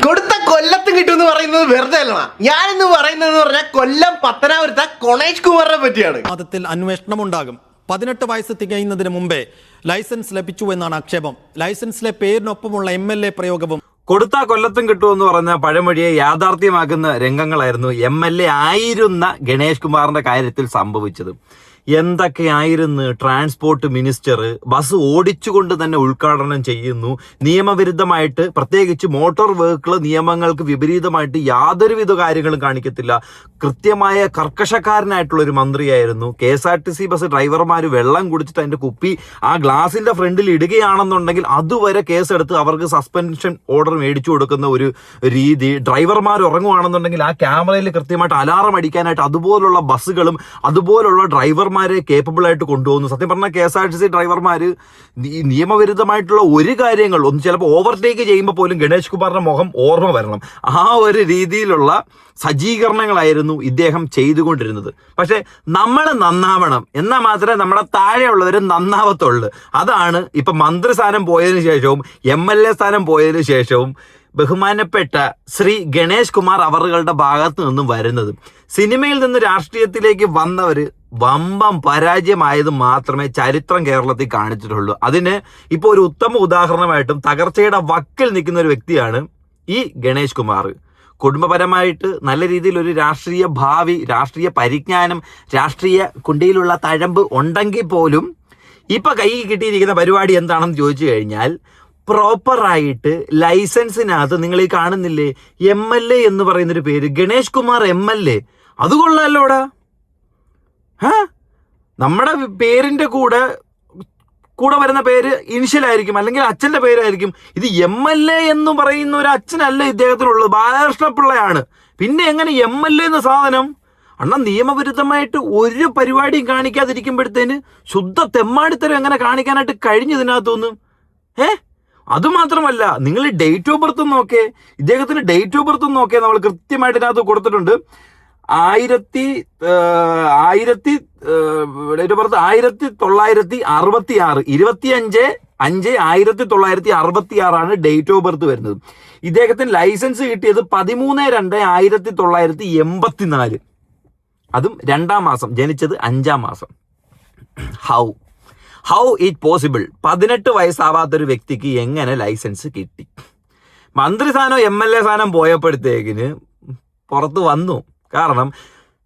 കൊടുത്ത കൊല്ലത്ത് കിട്ടുമെന്ന് പറയുന്നത് വെറുതെ അല്ല. ഞാനിന്ന് പറയുന്നത് പറഞ്ഞാൽ കൊല്ലം പത്തനാപുരത്തെ കൊണേഷ് കുമാറിനെ പറ്റിയാണ്. വാദത്തിൽ അന്വേഷണം ഉണ്ടാകും. 18 വയസ്സ് തികയുന്നതിന് മുമ്പേ ലൈസൻസ് ലഭിച്ചു എന്നാണ് ആക്ഷേപം. ലൈസൻസിലെ പേരിനൊപ്പമുള്ള MLA പ്രയോഗവും കൊടുത്താ കൊല്ലത്തും കിട്ടുമെന്ന് പറഞ്ഞ പഴമൊഴിയെ യാഥാർത്ഥ്യമാക്കുന്ന രംഗങ്ങളായിരുന്നു MLA ആയിരുന്ന ഗണേഷ് കുമാറിന്റെ കാര്യത്തിൽ സംഭവിച്ചത്. എന്തൊക്കെയായിരുന്നു ട്രാൻസ്പോർട്ട് മിനിസ്റ്റർ ബസ് ഓടിച്ചുകൊണ്ട് തന്നെ ഉദ്ഘാടനം ചെയ്യുന്നു. നിയമവിരുദ്ധമായിട്ട്, പ്രത്യേകിച്ച് മോട്ടോർ വെഹിക്കിൾ നിയമങ്ങൾക്ക് വിപരീതമായിട്ട് യാതൊരുവിധ കാര്യങ്ങളും കാണിക്കത്തില്ല. കൃത്യമായ കർക്കശക്കാരനായിട്ടുള്ള ഒരു മന്ത്രിയായിരുന്നു. KSRTC ബസ് ഡ്രൈവർമാർ വെള്ളം കുടിച്ചിട്ട് അതിന്റെ കുപ്പി ആ ഗ്ലാസിന്റെ ഫ്രണ്ടിൽ ഇടുകയാണെന്നുണ്ടെങ്കിൽ അതുവരെ കേസെടുത്ത് അവർക്ക് സസ്പെൻഷൻ ഓർഡർ മേടിച്ചു കൊടുക്കുന്ന ഒരു രീതി. ഡ്രൈവർമാർ ഉറങ്ങുവാണെന്നുണ്ടെങ്കിൽ ആ ക്യാമറയിൽ കൃത്യമായിട്ട് അലാറം അടിക്കാനായിട്ട് അതുപോലുള്ള ബസ്സുകളും അതുപോലുള്ള ഡ്രൈവർമാരെ കേപ്പബിൾ ആയിട്ട് കൊണ്ടുപോകുന്നു. സത്യം പറഞ്ഞാൽ KSRTC ഡ്രൈവർമാർ നിയമവിരുദ്ധമായിട്ടുള്ള ഒരു കാര്യങ്ങൾ ഒന്ന് ചിലപ്പോൾ ഓവർടേക്ക് ചെയ്യുമ്പോൾ പോലും ഗണേഷ് കുമാറിന്റെ മുഖം ഓർമ്മ വരണം. ആ ഒരു രീതിയിലുള്ള സജ്ജീകരണങ്ങളായിരുന്നു ഇദ്ദേഹം ചെയ്തുകൊണ്ടിരുന്നത്. പക്ഷെ നമ്മൾ നന്നാവണം എന്നാൽ മാത്രമേ നമ്മുടെ താഴെയുള്ളവർ നന്നാവത്തുള്ളൂ. അതാണ് ഇപ്പൊ മന്ത്രിസ്ഥാനം പോയതിനു ശേഷവും MLA സ്ഥാനം പോയതിനു ശേഷവും ബഹുമാനപ്പെട്ട ശ്രീ ഗണേഷ് കുമാർ അവറുകളുടെ ഭാഗത്ത് നിന്നും വരുന്നത്. സിനിമയിൽ നിന്ന് രാഷ്ട്രീയത്തിലേക്ക് വന്നവര് വമ്പം പരാജയമായത് മാത്രമേ ചരിത്രം കേരളത്തിൽ കാണിച്ചിട്ടുള്ളൂ. അതിന് ഇപ്പോൾ ഒരു ഉത്തമ ഉദാഹരണമായിട്ടും തകർച്ചയുടെ വക്കിൽ നിൽക്കുന്ന ഒരു വ്യക്തിയാണ് ഈ ഗണേഷ് കുമാർ. കുടുംബപരമായിട്ട് നല്ല രീതിയിൽ ഒരു രാഷ്ട്രീയ ഭാവി, രാഷ്ട്രീയ പരിജ്ഞാനം, രാഷ്ട്രീയ കുണ്ടിയിലുള്ള തഴമ്പ് ഉണ്ടെങ്കിൽ പോലും ഇപ്പൊ കൈ കിട്ടിയിരിക്കുന്ന പരിപാടി എന്താണെന്ന് ചോദിച്ചു കഴിഞ്ഞാൽ പ്രോപ്പറായിട്ട് ലൈസൻസിനകത്ത് നിങ്ങൾ ഈ കാണുന്നില്ലേ MLA എന്ന് പറയുന്നൊരു പേര്, ഗണേഷ് കുമാർ MLA. അത് കൊള്ളാലോടാ. നമ്മുടെ പേരിന്റെ കൂടെ വരുന്ന പേര് ഇനിഷ്യൽ ആയിരിക്കും, അല്ലെങ്കിൽ അച്ഛന്റെ പേരായിരിക്കും. ഇത് MLA എന്ന് പറയുന്ന ഒരു അച്ഛനല്ല ഇദ്ദേഹത്തിനുള്ളത്, ബാലകൃഷ്ണപിള്ളയാണ്. പിന്നെ എങ്ങനെ MLA എന്ന സാധനം? അണ്ണാ, നിയമവിരുദ്ധമായിട്ട് ഒരു പരിപാടിയും കാണിക്കാതിരിക്കുമ്പോഴത്തേന് ശുദ്ധ തെമ്മാടിത്തരം എങ്ങനെ കാണിക്കാനായിട്ട് കഴിഞ്ഞതിനകത്തൊന്ന് അതുമാത്രമല്ല, നിങ്ങൾ ഡേറ്റ് ഓഫ് ബർത്ത് നോക്കേ, ഇദ്ദേഹത്തിന്റെ ഡേറ്റ് ഓഫ് ബർത്ത് നോക്കേ, നമ്മൾ കൃത്യമായിട്ട് ഇതിനകത്ത് കൊടുത്തിട്ടുണ്ട്. 1966 25/5/1966 ഡേറ്റ് ഓഫ് ബർത്ത് വരുന്നത്. ഇദ്ദേഹത്തിന് ലൈസൻസ് കിട്ടിയത് 13/2/1984, അതും 2ാം മാസം, ജനിച്ചത് 5ാം മാസം. How it possible? 18 വയസ്സാവാത്തൊരു വ്യക്തിക്ക് എങ്ങനെ ലൈസൻസ് കിട്ടി? മന്ത്രിസ്ഥാനം MLA സ്ഥാനം പോയപ്പോഴത്തേക്കിന് പുറത്ത് വന്നു. കാരണം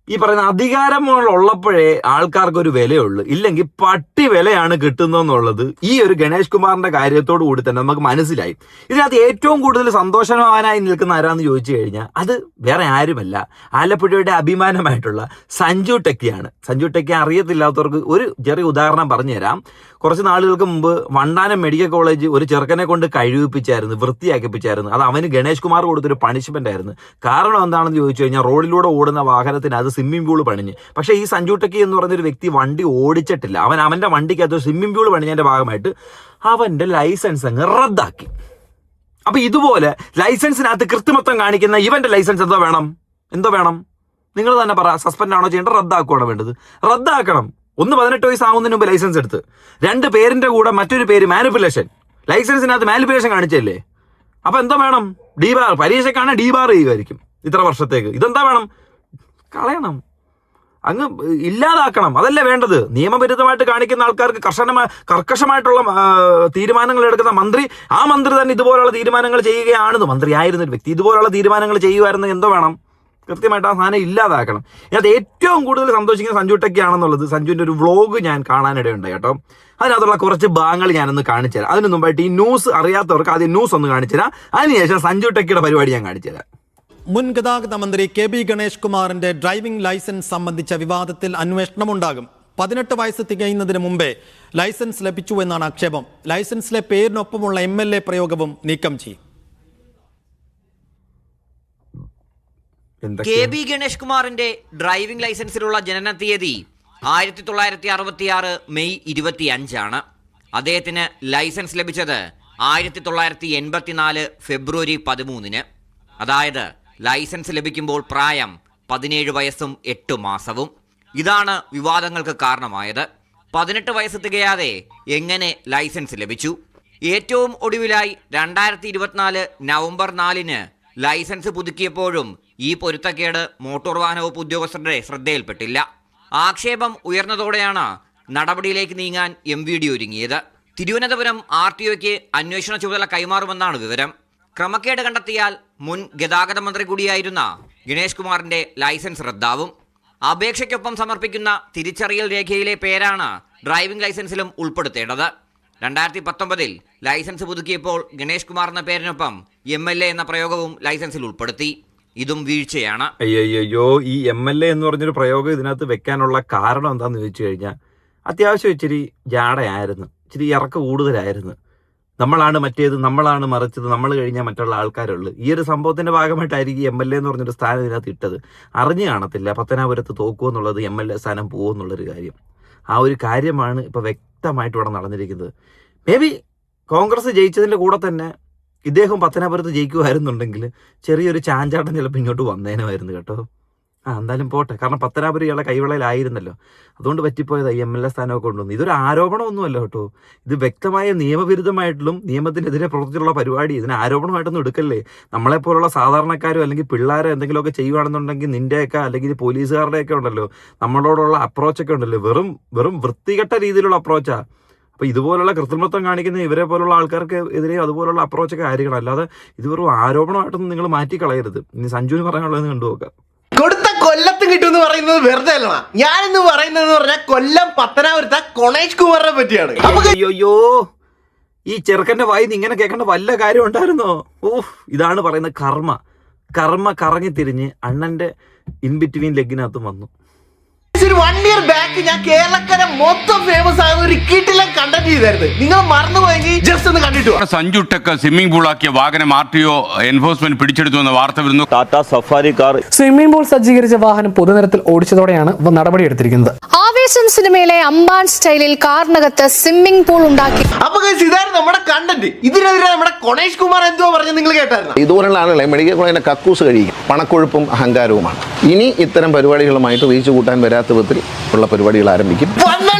ഈ പറയുന്ന അധികാരം ഉള്ളപ്പോഴേ ആൾക്കാർക്ക് ഒരു വിലയുള്ളൂ, ഇല്ലെങ്കിൽ പട്ടി വിലയാണ് കിട്ടുന്നതെന്നുള്ളത് ഈ ഒരു ഗണേഷ് കുമാറിന്റെ കാര്യത്തോടു കൂടി തന്നെ നമുക്ക് മനസ്സിലായി. ഇതിനകത്ത് ഏറ്റവും കൂടുതൽ സന്തോഷവാനായി നിൽക്കുന്ന ആരാന്ന് ചോദിച്ചു കഴിഞ്ഞാൽ അത് വേറെ ആരുമല്ല, ആലപ്പുഴയുടെ അഭിമാനമായിട്ടുള്ള സഞ്ജു ടെക്കിയാണ്. സഞ്ജു ടെക്കി അറിയത്തില്ലാത്തവർക്ക് ഒരു ചെറിയ ഉദാഹരണം പറഞ്ഞുതരാം. കുറച്ച് നാളുകൾക്ക് മുമ്പ് വണ്ടാനം മെഡിക്കൽ കോളേജ് ഒരു ചെറുക്കനെ കൊണ്ട് കഴിവിപ്പിച്ചായിരുന്നു, വൃത്തിയാക്കിപ്പിച്ചായിരുന്നു. അത് അവന് ഗണേഷ് കുമാർ കൊടുത്തൊരു പണിഷ്മെന്റ് ആയിരുന്നു. കാരണം എന്താണെന്ന് ചോദിച്ചു കഴിഞ്ഞാൽ റോഡിലൂടെ ഓടുന്ന വാഹനത്തിന് അത് സ്വിമ്മിംഗ് പൂൾ പണിഞ്ഞ്. പക്ഷേ ഈ സഞ്ജു ടെക്കി എന്ന് പറയുന്നൊരു വ്യക്തി വണ്ടി ഓടിച്ചിട്ടില്ല. അവന്റെ വണ്ടിക്കകത്ത് സ്വിമ്മിംഗ് പൂൾ പണിഞ്ഞതിന്റെ ഭാഗമായിട്ട് അവന്റെ ലൈസൻസ് അങ്ങ് റദ്ദാക്കി. അപ്പൊ ഇതുപോലെ ലൈസൻസിനകത്ത് കൃത്രിമത്വം കാണിക്കുന്ന ഇവന്റെ ലൈസൻസ് എന്തോ വേണം? നിങ്ങൾ തന്നെ പറ. സസ്പെൻഡ് ആണോ ചെയ്യേണ്ടത്, റദ്ദാക്കുവാണോ വേണ്ടത്? റദ്ദാക്കണം. 18 വയസ്സാവുന്നതിന് മുമ്പ് ലൈസൻസ് എടുത്ത്, 2 പേരിന്റെ കൂടെ മറ്റൊരു പേര് മാനിപ്പുലേഷൻ, ലൈസൻസിനകത്ത് മാനിപ്പുലേഷൻ കാണിച്ചല്ലേ? അപ്പൊ എന്താ വേണം? ഡീബാർ. പരീക്ഷയ്ക്കാണ് ഡീബാർ ചെയ്യുമായിരിക്കും ഇത്ര വർഷത്തേക്ക്. ഇതെന്താ വേണം? കളയണം, അങ്ങ് ഇല്ലാതാക്കണം. അതല്ലേ വേണ്ടത്. നിയമവിരുദ്ധമായിട്ട് കാണിക്കുന്ന ആൾക്കാർക്ക് കർക്കശമായിട്ടുള്ള തീരുമാനങ്ങൾ എടുക്കുന്ന മന്ത്രി തന്നെ ഇതുപോലുള്ള തീരുമാനങ്ങൾ ചെയ്യുകയാണെന്ന്, മന്ത്രിയായിരുന്ന ഒരു വ്യക്തി ഇതുപോലുള്ള തീരുമാനങ്ങൾ ചെയ്യുമായിരുന്നു. എന്തോ വേണം? കൃത്യമായിട്ട് ആ സാധനം ഇല്ലാതാക്കണം. ഇതിനകത്ത് ഏറ്റവും കൂടുതൽ സന്തോഷിക്കുന്ന സഞ്ജു ടെക്കിയാണെന്നുള്ളത് സഞ്ജുവിന്റെ ഒരു വ്ളോഗ് ഞാൻ കാണാനിടയുണ്ട് കേട്ടോ. അതിനകത്തുള്ള കുറച്ച് ഭാഗങ്ങൾ ഞാനൊന്ന് കാണിച്ചുതരാം. അതിന് മുമ്പായിട്ട് ഈ ന്യൂസ് അറിയാത്തവർക്ക് ആദ്യം ന്യൂസ് ഒന്ന് കാണിച്ചുതരാം, അതിനുശേഷം സഞ്ജു ടെക്കിയുടെ പരിപാടി ഞാൻ കാണിച്ചുതരാം. മുൻ ഗതാഗത മന്ത്രി KB ഗണേഷ് കുമാറിന്റെ ഡ്രൈവിംഗ് ലൈസൻസ് സംബന്ധിച്ച വിവാദത്തിൽ അന്വേഷണമുണ്ടാകും. 18 വയസ്സ് തികയുന്നതിന് മുമ്പേ ലൈസൻസ് ലഭിച്ചു എന്നാണ് ആക്ഷേപം. ലൈസൻസിലെ പേരിനൊപ്പമുള്ള MLA പ്രയോഗവും നീക്കം ചെയ്യും. KB ഗണേഷ് കുമാറിന്റെ ഡ്രൈവിംഗ് ലൈസൻസിലുള്ള ജനന തീയതി 1966 മെയ് 25 അദ്ദേഹത്തിന് ലൈസൻസ് ലഭിച്ചത് 1984 ഫെബ്രുവരി 13. അതായത് ലൈസൻസ് ലഭിക്കുമ്പോൾ പ്രായം 17 വയസ്സും 8 മാസവും. ഇതാണ് വിവാദങ്ങൾക്ക് കാരണമായത്. 18 വയസ്സ് തികയാതെ എങ്ങനെ ലൈസൻസ് ലഭിച്ചു? ഏറ്റവും ഒടുവിലായി 2024 നവംബർ 4 ലൈസൻസ് പുതുക്കിയപ്പോഴും ഈ പൊരുത്തക്കേട് മോട്ടോർ വാഹന വകുപ്പ് ഉദ്യോഗസ്ഥരുടെ ശ്രദ്ധയിൽപ്പെട്ടില്ല. ആക്ഷേപം ഉയർന്നതോടെയാണ് നടപടിയിലേക്ക് നീങ്ങാൻ MVD ഒരുങ്ങിയത്. തിരുവനന്തപുരം RTOയ്ക്ക് അന്വേഷണ ചുമതല കൈമാറുമെന്നാണ് വിവരം. ക്രമക്കേട് കണ്ടെത്തിയാൽ മുൻ ഗതാഗത മന്ത്രി കൂടിയായിരുന്ന ഗണേഷ് കുമാറിന്റെ ലൈസൻസ് റദ്ദാവും. അപേക്ഷയ്ക്കൊപ്പം സമർപ്പിക്കുന്ന തിരിച്ചറിയൽ രേഖയിലെ പേരാണ് ഡ്രൈവിംഗ് ലൈസൻസിലും ഉൾപ്പെടുത്തേണ്ടത്. 2019 ലൈസൻസ് പുതുക്കിയപ്പോൾ ഗണേഷ് കുമാർ എന്ന പേരിനൊപ്പം MLA എന്ന പ്രയോഗവും ലൈസൻസിൽ ഉൾപ്പെടുത്തി. ഇതും വീഴ്ചയാണ്. അയ്യോ, ഈ MLA എന്ന് പറഞ്ഞൊരു പ്രയോഗം ഇതിനകത്ത് വെക്കാനുള്ള കാരണം എന്താണെന്ന് ചോദിച്ചു കഴിഞ്ഞാൽ അത്യാവശ്യം ഇച്ചിരി ജാടയായിരുന്നു, ഇച്ചിരി ഇറക്ക കൂടുതലായിരുന്നു. നമ്മളാണ് മറ്റേത്, നമ്മളാണ് മറിച്ചത്, നമ്മൾ കഴിഞ്ഞാൽ മറ്റുള്ള ആൾക്കാരുള്ളു. ഈ ഒരു സംഭവത്തിന്റെ ഭാഗമായിട്ടായിരിക്കും MLA എന്ന് പറഞ്ഞൊരു സ്ഥാനം ഇതിനകത്ത് ഇട്ടത്. അറിഞ്ഞു കാണത്തില്ല പത്തനാപുരത്ത് തോക്കുമെന്നുള്ളത്, MLA സ്ഥാനം പോകുമെന്നുള്ളൊരു കാര്യം. ആ ഒരു കാര്യമാണ് ഇപ്പൊ വ്യക്തമായിട്ട് ഇവിടെ നടന്നിരിക്കുന്നത്. മേ ബി കോൺഗ്രസ് ജയിച്ചതിന്റെ കൂടെ തന്നെ ഇദ്ദേഹം പത്തനാപുരത്ത് ജയിക്കുമായിരുന്നുണ്ടെങ്കിൽ ചെറിയൊരു ചാഞ്ചാട്ടം ചിലപ്പോൾ ഇങ്ങോട്ട് വന്നേനുമായിരുന്നു കേട്ടോ. എന്തായാലും പോട്ടെ, കാരണം പത്തനാപുരം ഇയാളെ കൈവളയിലായിരുന്നല്ലോ, അതുകൊണ്ട് പറ്റിപ്പോയത് MLA സ്ഥാനമൊക്കെ കൊണ്ടുവന്നു. ഇതൊരു ആരോപണമൊന്നുമല്ല കേട്ടോ, ഇത് വ്യക്തമായ നിയമവിരുദ്ധമായിട്ടും നിയമത്തിനെതിരെ പ്രവർത്തിച്ചുള്ള പരിപാടി. ഇതിന് ആരോപണമായിട്ടൊന്നും എടുക്കല്ലേ. നമ്മളെപ്പോലുള്ള സാധാരണക്കാരോ അല്ലെങ്കിൽ പിള്ളേരോ എന്തെങ്കിലുമൊക്കെ ചെയ്യുകയാണെന്നുണ്ടെങ്കിൽ നിന്റെയൊക്കെ അല്ലെങ്കിൽ പോലീസുകാരുടെയൊക്കെ ഉണ്ടല്ലോ നമ്മളോടുള്ള അപ്രോച്ചൊക്കെ ഉണ്ടല്ലോ, വെറും വൃത്തികെട്ട രീതിയിലുള്ള അപ്രോച്ചാ. അപ്പൊ ഇതുപോലുള്ള കൃത്രിമത്വം കാണിക്കുന്ന ഇവരെ പോലുള്ള ആൾക്കാർക്ക് എതിരെ അതുപോലുള്ള അപ്രോച്ചൊക്കെ ആയിരിക്കണം. അല്ലാതെ ഇത് വെറും ആരോപണമായിട്ടൊന്നും നിങ്ങൾ മാറ്റിക്കളയരുത്. ഇനി സഞ്ജുവിന് പറയാനുള്ളതെന്ന് കണ്ടുപോക്കാം. കൊടുത്ത കൊല്ലത്തും കിട്ടുമെന്ന് പറയുന്നത് വെറുതെ അല്ല. ഞാനിന്ന് പറയുന്നത് പറഞ്ഞാൽ കൊല്ലം പത്തനാപുരത്തെ ഗണേഷ് കുമാറിനെ പറ്റിയാണ്. അയ്യോ, ഈ ചെറുക്കന്റെ വായിന്ന് ഇങ്ങനെ കേൾക്കേണ്ട വല്ല കാര്യം ഉണ്ടായിരുന്നോ? ഇതാണ് പറയുന്നത് കർമ്മ കറങ്ങി തിരിഞ്ഞ് അണ്ണന്റെ ഇൻബിറ്റ്വീൻ ലെഗിനകത്തും വന്നു. 1 year ബാക്ക് ഞാൻ കേരളക്കര മൊത്തം ഫേമസ് ആകുന്ന ഒരു കിട്ടിലും കണ്ടന്റ് ചെയ്തായിരുന്നു. നിങ്ങൾ മറന്നുപോയെങ്കിൽ ജസ്റ്റ് ഒന്ന് കണ്ടിട്ട് വാ. സഞ്ജു ടെക് സ്വിമ്മിംഗ് പൂളാക്കിയ വാഹനം RTO എൻഫോഴ്സ്മെന്റ് പിടിച്ചെടുത്തു എന്ന വാർത്ത വരുന്നു. Tata safari car swimming pool സജ്ജീകരിച്ച വാഹനം പൊതുനിരത്തിൽ ഓടിച്ചതോടെയാണ് നടപടിയെടുത്തിരിക്കുന്നത്. ആവേശം സിനിമയിലെ അമ്പാൻ സ്റ്റൈലിൽ കാറിനകത്ത് സ്വിമ്മിംഗ് പൂൾ ഉണ്ടാക്കി. അപ്പൊ ഇതായിരുന്നു നമ്മുടെ കണ്ടന്റ്. ഇതിനെതിരെ നമ്മുടെ ഗണേഷ് കുമാർ എന്തോ പറഞ്ഞു നിങ്ങൾ കേട്ടായിരുന്നു? ഇതുപോലുള്ള ആളുകളെ മെഡിക്കൽ കോളേജിനെ കക്കൂസ് കഴിയും, പണക്കൊഴുപ്പും അഹങ്കാരവുമാണ്. ഇനി ഇത്തരം പരിപാടികളുമായിട്ട് റീച്ച് കൂട്ടാൻ വരാത്ത വിധത്തിൽ ഉള്ള പരിപാടികൾ ആരംഭിക്കും.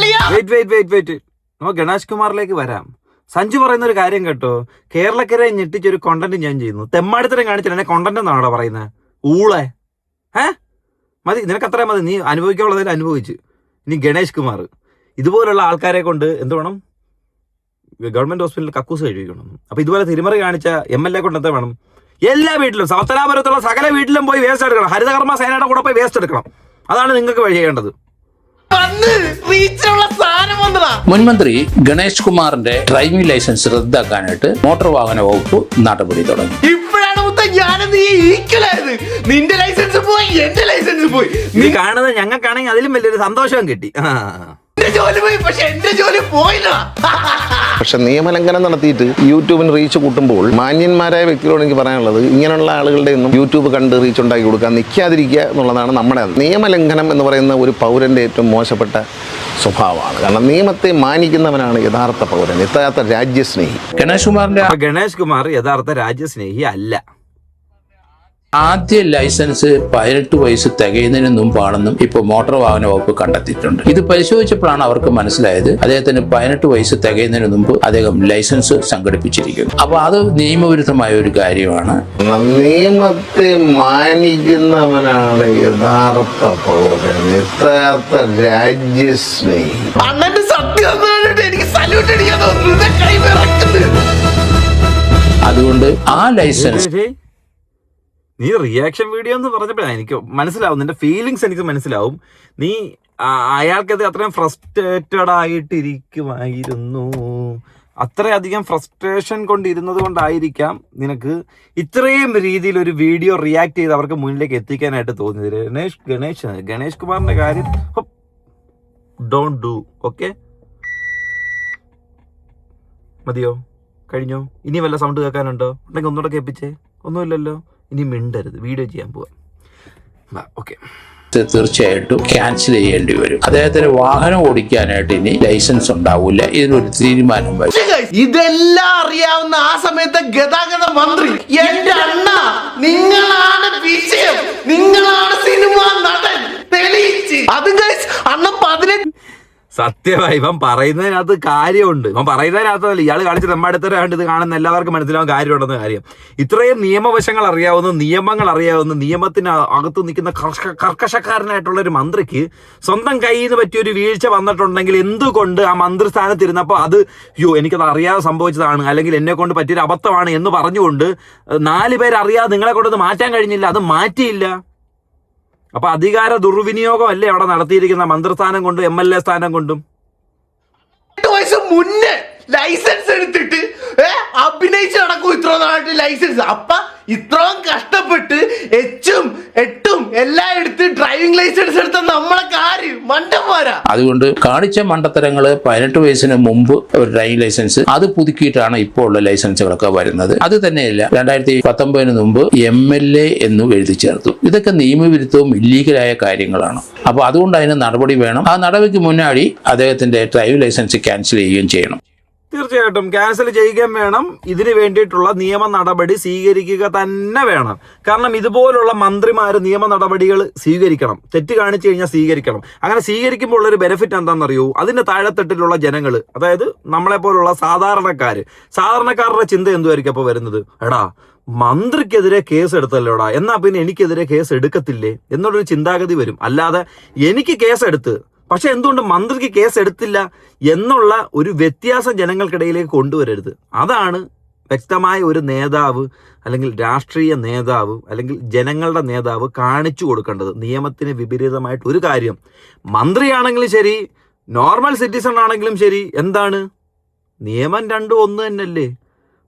വെയിറ്റ്, നമുക്ക് ഗണേഷ് കുമാറിലേക്ക് വരാം. സഞ്ജു പറയുന്ന ഒരു കാര്യം കേട്ടോ, കേരളക്കരെ ഞെട്ടിച്ചൊരു കോണ്ടന്റ് ഞാൻ ചെയ്യുന്നു. തെമ്മാടിത്തരം കാണിച്ചിട്ട് എന്നെ കോണ്ടന്റ് എന്നാണോ പറയുന്നത്? ഊളെ മതി, നിനക്ക് അത്രയും മതി, നീ അനുഭവിക്കാനുള്ളതിൽ അനുഭവിച്ചു. ഇനി ഗണേഷ് കുമാർ ഇതുപോലുള്ള ആൾക്കാരെ കൊണ്ട് എന്ത് വേണം? ഗവൺമെന്റ് ഹോസ്പിറ്റലിൽ കക്കൂസ് കഴിക്കണം. അപ്പൊ ഇതുപോലെ തിരിമറി കാണിച്ച MLA കൊണ്ട് എന്താ വേണം? എല്ലാ വീട്ടിലും, സത്തനാപുരത്തുള്ള സകല വീട്ടിലും പോയി വേസ്റ്റ് എടുക്കണം. ഹരിതകർമ്മ സേനയുടെ കൂടെ പോയി വേസ്റ്റ് എടുക്കണം. അതാണ് നിങ്ങൾക്ക് വഴി ചെയ്യേണ്ടത്. മുൻമന്ത്രി ഗണേഷ് കുമാറിന്റെ ഡ്രൈവിംഗ് ലൈസൻസ് റദ്ദാക്കാനായിട്ട് മോട്ടോർ വാഹന വകുപ്പ് നടപടി തുടങ്ങി. ഇപ്പോഴാണ് നിന്റെ ലൈസൻസ് പോയി, എന്റെ ലൈസൻസ് പോയി. നീ കാണുന്നത് ഞങ്ങൾക്കാണെങ്കിൽ അതിലും വലിയൊരു സന്തോഷം കിട്ടി. ജോലി പോയി, പക്ഷെ എന്റെ ജോലി പോയില്ല. പക്ഷെ നിയമലംഘനം നടത്തിയിട്ട് യൂട്യൂബിന് റീച്ച് കൂട്ടുമ്പോൾ മാന്യന്മാരായ വ്യക്തികളോട് എനിക്ക് പറയാനുള്ളത്, ഇങ്ങനെയുള്ള ആളുകളുടെ ഒന്നും യൂട്യൂബ് കണ്ട് റീച്ച് ഉണ്ടാക്കി കൊടുക്കാൻ നിൽക്കാതിരിക്കുക എന്നുള്ളതാണ് നമ്മുടെ നിയമലംഘനം എന്ന് പറയുന്ന ഒരു പൗരന്റെ ഏറ്റവും മോശപ്പെട്ട സ്വഭാവമാണ്. കാരണം നിയമത്തെ മാനിക്കുന്നവനാണ് യഥാർത്ഥ പൗരൻ, യഥാർത്ഥ രാജ്യസ്നേഹി. ഗണേഷ് കുമാർ യഥാർത്ഥ രാജ്യസ്നേഹി അല്ല. ആദ്യ ലൈസൻസ് 18 വയസ്സ് തികയുന്നതിന് മുമ്പാണെന്നും ഇപ്പോൾ മോട്ടോർ വാഹന വകുപ്പ് കണ്ടെത്തിയിട്ടുണ്ട്. ഇത് പരിശോധിച്ചപ്പോഴാണ് അവർക്ക് മനസ്സിലായത് അദ്ദേഹത്തിന് 18 വയസ്സ് തികയുന്നതിന് മുമ്പ് അദ്ദേഹം ലൈസൻസ് സംഘടിപ്പിച്ചിരിക്കുന്നു. അപ്പൊ അത് നിയമവിരുദ്ധമായ ഒരു കാര്യമാണ്. നിയമത്തെ മാനിക്കുന്നവനാണ് യഥാർത്ഥ പൗരൻ, യഥാർത്ഥ രാജ്യസ്നേഹി. അണ്ണന്റെ സത്യം എനിക്ക് സല്യൂട്ട് അടിക്കാൻ തോന്നുന്നു. അതുകൊണ്ട് ആ ലൈസൻസ് നീ റിയാക്ഷൻ വീഡിയോ എന്ന് പറഞ്ഞപ്പോഴാണ് എനിക്ക് മനസ്സിലാവും, നിന്റെ ഫീലിങ്സ് എനിക്ക് മനസ്സിലാവും. നീ അയാൾക്കത് അത്രയും ഫ്രസ്ട്രേറ്റഡ് ആയിട്ടിരിക്കുമായിരുന്നു, അത്രയധികം ഫ്രസ്ട്രേഷൻ കൊണ്ടിരുന്നത് കൊണ്ടായിരിക്കാം നിനക്ക് ഇത്രയും രീതിയിൽ ഒരു വീഡിയോ റിയാക്ട് ചെയ്ത് അവർക്ക് മുന്നിലേക്ക് എത്തിക്കാനായിട്ട് തോന്നിയത്. ഗണേഷ് കുമാറിന്റെ കാര്യം ഡോണ്ട് ഡു. ഓക്കെ, മതിയോ? കഴിഞ്ഞോ? ഇനി വല്ല സൗണ്ട് കേൾക്കാനുണ്ടോ? ഉണ്ടെങ്കിൽ ഒന്നുകൂടെ കേൾപ്പിച്ചേ. ഒന്നുമില്ലല്ലോ, ഇനി മിണ്ടരുത്, വീഡിയോ ചെയ്യാൻ പോവാം. ഓക്കെ, തീർച്ചയായിട്ടും ക്യാൻസൽ ചെയ്യേണ്ടി വരും. അദ്ദേഹത്തിന് വാഹനം ഓടിക്കാനായിട്ട് ഇനി ലൈസൻസ് ഉണ്ടാവില്ല. ഇതിനൊരു തീരുമാനം വരും. ഇതെല്ലാം അറിയാവുന്ന ആ സമയത്തെ ഗതാഗത മന്ത്രി എന്റെ അണ്ണ, നിങ്ങളാണ് വിഷയം, നിങ്ങളാണ് സിനിമ നടൻ, തെളിയിച്ച്. അത് അണ്ണ 18 സത്യമായി ഇവൻ പറയുന്നതിനകത്ത് കാര്യമുണ്ട്. ഇവൻ പറയുന്നതിനകത്തല്ല, ഇയാൾ കളിച്ച് നമ്മടുത്തരാണ്ട് ഇത് കാണുന്ന എല്ലാവർക്കും മനസ്സിലാവും കാര്യമുണ്ടെന്ന് കാര്യം. ഇത്രയും നിയമവശങ്ങൾ അറിയാവുന്ന, നിയമങ്ങൾ അറിയാവുന്ന, നിയമത്തിന് അകത്ത് നിൽക്കുന്ന കർക്കശക്കാരനായിട്ടുള്ള ഒരു മന്ത്രിക്ക് സ്വന്തം കയ്യിൽ നിന്ന് പറ്റിയൊരു വീഴ്ച വന്നിട്ടുണ്ടെങ്കിൽ എന്തുകൊണ്ട് ആ മന്ത്രിസ്ഥാനത്തിരുന്നപ്പോൾ അത് എനിക്കത് അറിയാതെ സംഭവിച്ചതാണ്, അല്ലെങ്കിൽ എന്നെ കൊണ്ട് പറ്റിയൊരു അബദ്ധമാണ് എന്ന് പറഞ്ഞുകൊണ്ട് 4 പേര് അറിയാതെ നിങ്ങളെ കൊണ്ടത് മാറ്റാൻ കഴിഞ്ഞില്ല, അത് മാറ്റിയില്ല. അപ്പൊ അധികാര ദുർവിനിയോഗം അല്ലേ അവിടെ നടത്തിയിരിക്കുന്ന മന്ത്രിസ്ഥാനം കൊണ്ടും MLA സ്ഥാനം കൊണ്ടും. 8 വയസ്സ് മുന്നേ ലൈസൻസ് എടുത്തിട്ട് അഭിനയിച്ച് നടക്കും ഇത്ര നാട്ടിൽ ലൈസൻസ്. അപ്പൊ ഇത്രയും കഷ്ടപ്പെട്ട് 8ഉം എല്ലാം എടുത്ത് ഡ്രൈവിംഗ് ലൈസൻസ് എടുത്ത നമ്മളെ കാര്യം മണ്ടന്മാരാ. അതുകൊണ്ട് കാണിച്ച മണ്ടത്തരങ്ങള് 18 വയസ്സിന് മുമ്പ് ഒരു ഡ്രൈവിംഗ് ലൈസൻസ് അത് പുതുക്കിയിട്ടാണ് ഇപ്പോൾ ഉള്ള ലൈസൻസുകളൊക്കെ വരുന്നത്. അത് തന്നെയല്ല 2019 മുമ്പ് MLA എന്നും എഴുതി ചേർത്തു. ഇതൊക്കെ നിയമവിരുദ്ധവും ഇല്ലീഗലായ കാര്യങ്ങളാണ്. അപ്പോൾ അതുകൊണ്ട് അതിന് നടപടി വേണം. ആ നടപടിക്ക് മുന്നാടി അദ്ദേഹത്തിന്റെ ഡ്രൈവിംഗ് ലൈസൻസ് ക്യാൻസൽ ചെയ്യുകയും ചെയ്യണം. തീർച്ചയായിട്ടും ക്യാൻസൽ ചെയ്യുകയും വേണം. ഇതിന് വേണ്ടിയിട്ടുള്ള നിയമ നടപടി സ്വീകരിക്കുക തന്നെ വേണം. കാരണം ഇതുപോലുള്ള മന്ത്രിമാർ നിയമ നടപടികൾ സ്വീകരിക്കണം. തെറ്റ് കാണിച്ചു കഴിഞ്ഞാൽ സ്വീകരിക്കണം. അങ്ങനെ സ്വീകരിക്കുമ്പോൾ ഉള്ളൊരു ബെനിഫിറ്റ് എന്താണെന്നറിയോ? അതിന്റെ താഴെത്തട്ടിലുള്ള ജനങ്ങൾ, അതായത് നമ്മളെപ്പോലുള്ള സാധാരണക്കാരുടെ ചിന്ത എന്തുമായിരിക്കും അപ്പോൾ വരുന്നത്? എടാ, മന്ത്രിക്കെതിരെ കേസ് എടുത്തല്ലോടാ, എന്നാ പിന്നെ എനിക്കെതിരെ കേസ് എടുക്കത്തില്ലേ എന്നുള്ളൊരു ചിന്താഗതി വരും. അല്ലാതെ എനിക്ക് കേസ് എടുത്ത് പക്ഷെ എന്തുകൊണ്ട് മന്ത്രിക്ക് കേസ് എടുത്തില്ല എന്നുള്ള ഒരു വ്യത്യാസം ജനങ്ങൾക്കിടയിലേക്ക് കൊണ്ടുവരരുത്. അതാണ് വ്യക്തമായ ഒരു നേതാവ്, അല്ലെങ്കിൽ രാഷ്ട്രീയ നേതാവ്, അല്ലെങ്കിൽ ജനങ്ങളുടെ നേതാവ് കാണിച്ചു കൊടുക്കേണ്ടത്. നിയമത്തിന് വിപരീതമായിട്ട് ഒരു കാര്യം, മന്ത്രിയാണെങ്കിലും ശരി, നോർമൽ സിറ്റിസൺ ആണെങ്കിലും ശരി, എന്താണ് നിയമം രണ്ടും ഒന്ന് തന്നെയല്ലേ?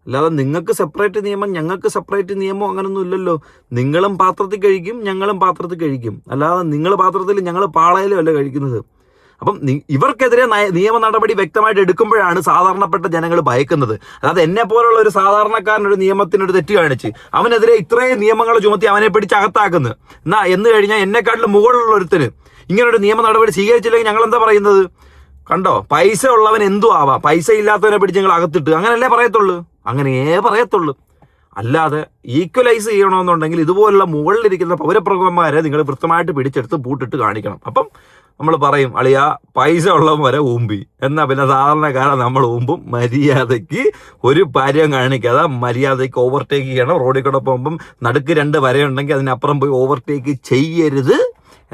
അല്ലാതെ നിങ്ങൾക്ക് സെപ്പറേറ്റ് നിയമം ഞങ്ങൾക്ക് സെപ്പറേറ്റ് നിയമം അങ്ങനൊന്നും ഇല്ലല്ലോ. നിങ്ങളും പാത്രത്തിൽ കഴിക്കും, ഞങ്ങളും പാത്രത്തിൽ കഴിക്കും. അല്ലാതെ നിങ്ങൾ പാത്രത്തിൽ ഞങ്ങൾ പാളയിലും അല്ല കഴിക്കുന്നത്. അപ്പം ഇവർക്കെതിരെ നിയമ നടപടി വ്യക്തമായിട്ട് എടുക്കുമ്പോഴാണ് സാധാരണപ്പെട്ട ജനങ്ങൾ ഭയക്കുന്നത്. അതായത് എന്നെ പോലുള്ള ഒരു സാധാരണക്കാരനൊരു നിയമത്തിനൊരു തെറ്റ് കാണിച്ച് അവനെതിരെ ഇത്രയും നിയമങ്ങൾ ചുമത്തി അവനെ പിടിച്ച് അകത്താക്കുന്നത് എന്ന് കഴിഞ്ഞാൽ എന്നെക്കാട്ടിലും മുകളിലുള്ള ഒരുത്തിന് ഇങ്ങനൊരു നിയമ നടപടി സ്വീകരിച്ചില്ലെങ്കിൽ ഞങ്ങൾ എന്താ പറയുന്നത്? കണ്ടോ, പൈസ ഉള്ളവൻ എന്തും ആവാം, പൈസ ഇല്ലാത്തവനെ പിടിച്ച് ഞങ്ങൾ അകത്തിട്ട്, അങ്ങനല്ലേ പറയത്തുള്ളൂ? അങ്ങനെയേ പറയത്തുള്ളൂ. അല്ലാതെ ഈക്വലൈസ് ചെയ്യണമെന്നുണ്ടെങ്കിൽ ഇതുപോലുള്ള മുകളിലിരിക്കുന്ന പൗരപ്രമുഖന്മാരെ നിങ്ങൾ വൃത്തമായിട്ട് പിടിച്ചെടുത്ത് പൂട്ടിട്ട് കാണിക്കണം. അപ്പം നമ്മൾ പറയും, അളിയാ പൈസ ഉള്ളവരെ ഊമ്പി, എന്നാൽ പിന്നെ സാധാരണക്കാരെ നമ്മൾ ഊമ്പും. മര്യാദയ്ക്ക് ഒരു കാര്യം കാണിക്കാതെ മര്യാദയ്ക്ക് ഓവർടേക്ക് ചെയ്യണം. റോഡിൽ കൂടെ പോകുമ്പം നടുക്ക് 2 വരയുണ്ടെങ്കിൽ അതിനപ്പുറം പോയി ഓവർടേക്ക് ചെയ്യരുത്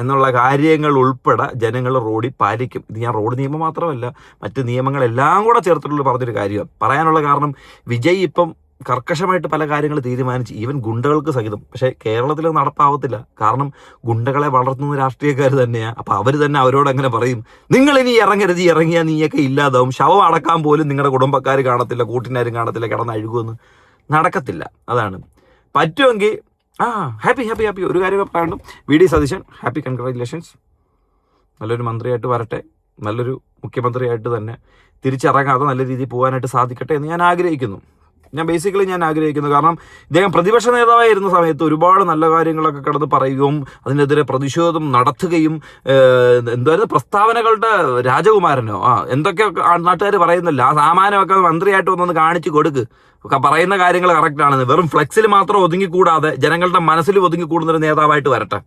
എന്നുള്ള കാര്യങ്ങൾ ഉൾപ്പെടെ ജനങ്ങൾ റോഡിൽ പാലിക്കും. ഇത് ഞാൻ റോഡ് നിയമം മാത്രമല്ല, മറ്റ് നിയമങ്ങളെല്ലാം കൂടെ ചേർത്തിട്ടുള്ള പറഞ്ഞൊരു കാര്യമാണ്. പറയാനുള്ള കാരണം, വിജയ് ഇപ്പം കർക്കശമായിട്ട് പല കാര്യങ്ങൾ തീരുമാനിച്ച്, ഈവൻ ഗുണ്ടകൾക്ക് സഹിതം. പക്ഷേ കേരളത്തിൽ നടപ്പാവത്തില്ല. കാരണം ഗുണ്ടകളെ വളർത്തുന്ന രാഷ്ട്രീയക്കാർ തന്നെയാണ്. അപ്പോൾ അവർ തന്നെ അവരോട് അങ്ങനെ പറയും, നിങ്ങളിനി ഇറങ്ങരുത്, ഇറങ്ങിയാൽ നീയൊക്കെ ഇല്ലാതാവും, ശവം അടക്കാൻ പോലും നിങ്ങളുടെ കുടുംബക്കാർ കാണത്തില്ല, കൂട്ടിനാരും കാണത്തില്ല, കിടന്ന് അഴുകുമെന്ന്. നടക്കത്തില്ല. അതാണ്. പറ്റുമെങ്കിൽ ഹാപ്പി ഒരു കാര്യം പറയാനുണ്ട്, VD സതീശൻ ഹാപ്പി, കൺഗ്രാജുലേഷൻസ്. നല്ലൊരു മന്ത്രിയായിട്ട് വരട്ടെ, നല്ലൊരു മുഖ്യമന്ത്രിയായിട്ട് തന്നെ തിരിച്ചിറങ്ങാതെ നല്ല രീതിയിൽ പോകാനായിട്ട് സാധിക്കട്ടെ എന്ന് ഞാൻ ആഗ്രഹിക്കുന്നു. ഞാൻ ആഗ്രഹിക്കുന്നു. കാരണം ഇദ്ദേഹം പ്രതിപക്ഷ നേതാവായിരുന്ന സമയത്ത് ഒരുപാട് നല്ല കാര്യങ്ങളൊക്കെ കിടന്ന് പറയുകയും അതിനെതിരെ പ്രതിഷേധം നടത്തുകയും, എന്തായിരുന്നു പ്രസ്താവനകളുടെ രാജകുമാരനോ എന്തൊക്കെ നാട്ടുകാർ പറയുന്നില്ല, ആ സാമാനമൊക്കെ മന്ത്രിയായിട്ട് വന്നൊന്ന് കാണിച്ചു കൊടുക്ക്, പറയുന്ന കാര്യങ്ങൾ കറക്റ്റാണെന്ന്. വെറും ഫ്ലെക്സിൽ മാത്രം ഒതുങ്ങിക്കൂടാതെ ജനങ്ങളുടെ മനസ്സിൽ ഒതുങ്ങിക്കൂടുന്നൊരു നേതാവായിട്ട് വരട്ടെ.